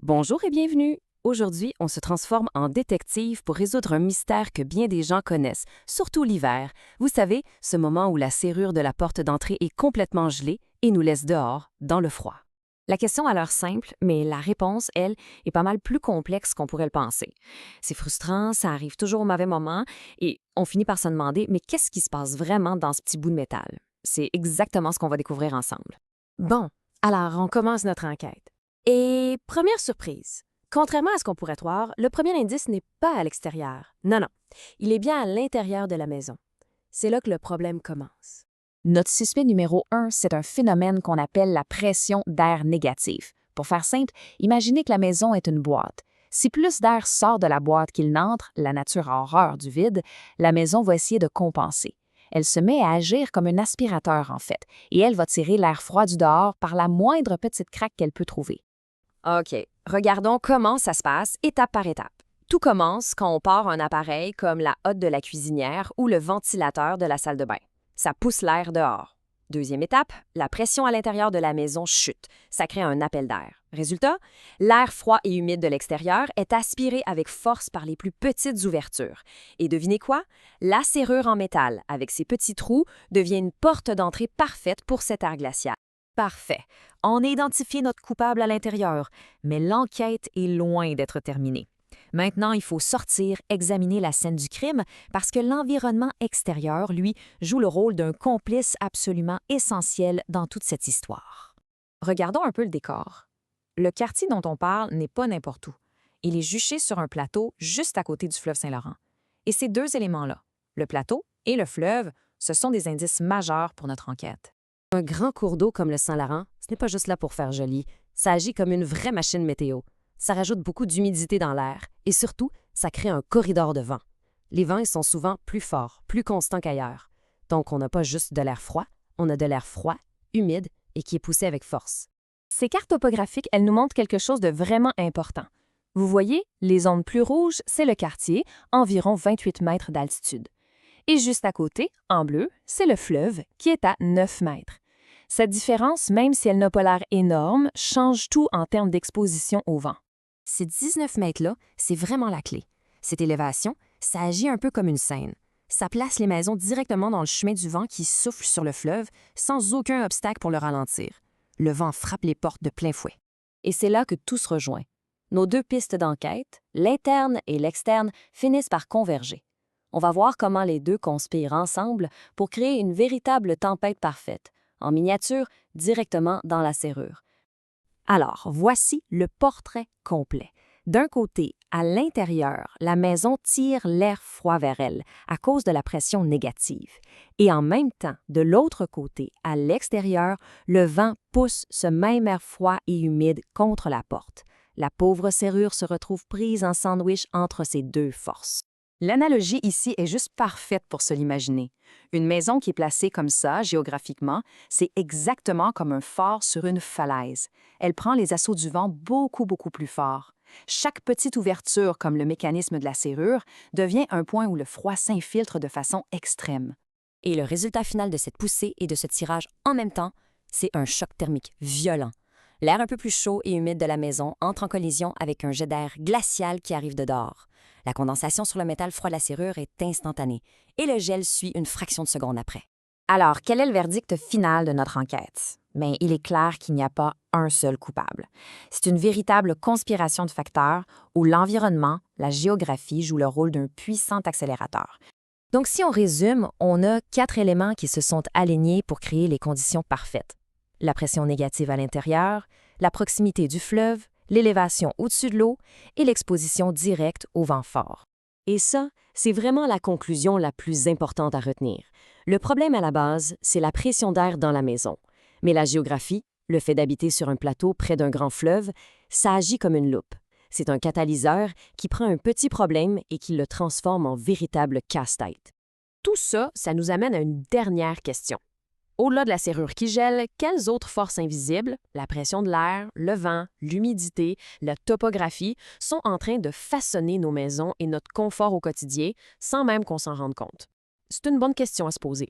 Bonjour et bienvenue! Aujourd'hui, on se transforme en détective pour résoudre un mystère que bien des gens connaissent, surtout l'hiver. Vous savez, ce moment où la serrure de la porte d'entrée est complètement gelée et nous laisse dehors, dans le froid. La question a l'air simple, mais la réponse, elle, est pas mal plus complexe qu'on pourrait le penser. C'est frustrant, ça arrive toujours au mauvais moment, et on finit par se demander, mais qu'est-ce qui se passe vraiment dans ce petit bout de métal? C'est exactement ce qu'on va découvrir ensemble. Bon, alors on commence notre enquête. Et première surprise, contrairement à ce qu'on pourrait croire, le premier indice n'est pas à l'extérieur. Non, non, il est bien à l'intérieur de la maison. C'est là que le problème commence. Notre suspect numéro 1, c'est un phénomène qu'on appelle la pression d'air négatif. Pour faire simple, imaginez que la maison est une boîte. Si plus d'air sort de la boîte qu'il n'entre, la nature a horreur du vide, la maison va essayer de compenser. Elle se met à agir comme un aspirateur, en fait, et elle va tirer l'air froid du dehors par la moindre petite craque qu'elle peut trouver. OK, regardons comment ça se passe étape par étape. Tout commence quand on part un appareil comme la hotte de la cuisinière ou le ventilateur de la salle de bain. Ça pousse l'air dehors. Deuxième étape, la pression à l'intérieur de la maison chute. Ça crée un appel d'air. Résultat, l'air froid et humide de l'extérieur est aspiré avec force par les plus petites ouvertures. Et devinez quoi? La serrure en métal, avec ses petits trous, devient une porte d'entrée parfaite pour cet air glacial. Parfait. On a identifié notre coupable à l'intérieur, mais l'enquête est loin d'être terminée. Maintenant, il faut sortir, examiner la scène du crime, parce que l'environnement extérieur, lui, joue le rôle d'un complice absolument essentiel dans toute cette histoire. Regardons un peu le décor. Le quartier dont on parle n'est pas n'importe où. Il est juché sur un plateau juste à côté du fleuve Saint-Laurent. Et ces deux éléments-là, le plateau et le fleuve, ce sont des indices majeurs pour notre enquête. Un grand cours d'eau comme le Saint-Laurent, ce n'est pas juste là pour faire joli. Ça agit comme une vraie machine météo. Ça rajoute beaucoup d'humidité dans l'air et surtout, ça crée un corridor de vent. Les vents ils sont souvent plus forts, plus constants qu'ailleurs. Donc, on n'a pas juste de l'air froid, on a de l'air froid, humide et qui est poussé avec force. Ces cartes topographiques, elles nous montrent quelque chose de vraiment important. Vous voyez, les zones plus rouges, c'est le quartier, environ 28 mètres d'altitude. Et juste à côté, en bleu, c'est le fleuve, qui est à 9 mètres. Cette différence, même si elle n'a pas l'air énorme, change tout en termes d'exposition au vent. Ces 19 mètres-là, c'est vraiment la clé. Cette élévation, ça agit un peu comme une scène. Ça place les maisons directement dans le chemin du vent qui souffle sur le fleuve sans aucun obstacle pour le ralentir. Le vent frappe les portes de plein fouet. Et c'est là que tout se rejoint. Nos deux pistes d'enquête, l'interne et l'externe, finissent par converger. On va voir comment les deux conspirent ensemble pour créer une véritable tempête parfaite, en miniature, directement dans la serrure. Alors, voici le portrait complet. D'un côté, à l'intérieur, la maison tire l'air froid vers elle à cause de la pression négative. Et en même temps, de l'autre côté, à l'extérieur, le vent pousse ce même air froid et humide contre la porte. La pauvre serrure se retrouve prise en sandwich entre ces deux forces. L'analogie ici est juste parfaite pour se l'imaginer. Une maison qui est placée comme ça, géographiquement, c'est exactement comme un phare sur une falaise. Elle prend les assauts du vent beaucoup plus fort. Chaque petite ouverture, comme le mécanisme de la serrure, devient un point où le froid s'infiltre de façon extrême. Et le résultat final de cette poussée et de ce tirage en même temps, c'est un choc thermique violent. L'air un peu plus chaud et humide de la maison entre en collision avec un jet d'air glacial qui arrive de dehors. La condensation sur le métal froid de la serrure est instantanée et le gel suit une fraction de seconde après. Alors, quel est le verdict final de notre enquête? Bien, il est clair qu'il n'y a pas un seul coupable. C'est une véritable conspiration de facteurs où l'environnement, la géographie jouent le rôle d'un puissant accélérateur. Donc, si on résume, on a 4 éléments qui se sont alignés pour créer les conditions parfaites. La pression négative à l'intérieur, la proximité du fleuve, l'élévation au-dessus de l'eau et l'exposition directe au vent fort. Et ça, c'est vraiment la conclusion la plus importante à retenir. Le problème à la base, c'est la pression d'air dans la maison. Mais la géographie, le fait d'habiter sur un plateau près d'un grand fleuve, ça agit comme une loupe. C'est un catalyseur qui prend un petit problème et qui le transforme en véritable casse-tête. Tout ça, ça nous amène à une dernière question. Au-delà de la serrure qui gèle, quelles autres forces invisibles, la pression de l'air, le vent, l'humidité, la topographie, sont en train de façonner nos maisons et notre confort au quotidien sans même qu'on s'en rende compte? C'est une bonne question à se poser.